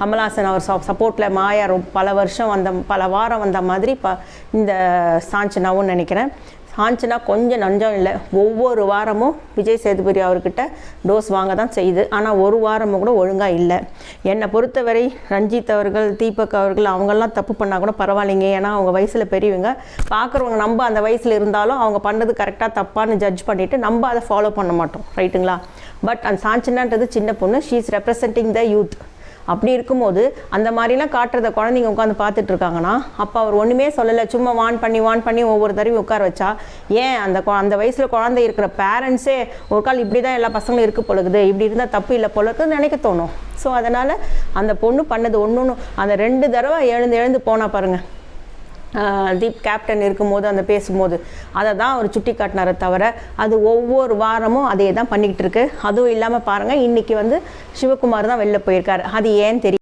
கமல்ஹாசன் அவர் சப்போர்ட்டில் மாயா பல வருஷம் பல வாரம் வந்த மாதிரி இந்த சாஞ்சனாவும் நினைக்கிறேன். சாஞ்சனா கொஞ்சம் நஞ்சம் இல்லை, ஒவ்வொரு வாரமும் விஜய் சேதுபதி அவர்கிட்ட டோஸ் வாங்க தான் செய்யுது. ஆனால் ஒரு வாரமும் கூட ஒழுங்காக இல்லை. என்னை பொறுத்தவரை ரஞ்சித் அவர்கள், தீபக் அவர்கள் அவங்கெல்லாம் தப்பு பண்ணால் கூட பரவாயில்லைங்க. ஏன்னா அவங்க வயசில் பெரியவங்க, பார்க்குறவங்க நம்ம அந்த வயசில் இருந்தாலும் அவங்க பண்ணுறது கரெக்டாக தப்பான்னு ஜட்ஜ் பண்ணிவிட்டு நம்ம அதை ஃபாலோ பண்ண மாட்டோம், ரைட்டுங்களா? பட் அந்த சாஞ்சனான்றது சின்ன பொண்ணு, she is representing the youth. அப்படி இருக்கும்போது அந்த மாதிரிலாம் காட்டுறத குழந்தைங்க உட்காந்து பார்த்துட்டு இருக்காங்கன்னா அப்போ அவர் ஒன்றுமே சொல்லலை, சும்மா வான் பண்ணி ஒவ்வொரு தடவையும் உட்கார வச்சா ஏன் அந்த வயசில் குழந்தை இருக்கிற பேரண்ட்ஸே ஒரு கால் இப்படி தான் எல்லா பசங்களும் இருக்க பொழுது, இப்படி இருந்தால் தப்பு இல்லை பொழுது நினைக்க தோணும். ஸோ அதனால் அந்த பொண்ணு பண்ணது ஒன்று அந்த 2 தடவை எழுந்து போனால் பாருங்கள், தீப் கேப்டன் இருக்கும்போது அந்த பேசும்போது அதை தான் அவர் சுட்டி காட்டினாரை தவிர அது ஒவ்வொரு வாரமும் அதே தான் பண்ணிக்கிட்டு இருக்கு. அதுவும் இல்லாமல் பாருங்கள், இன்றைக்கி சிவகுமார் தான் வெளில போயிருக்காரு. அது ஏன்னு தெரியும்.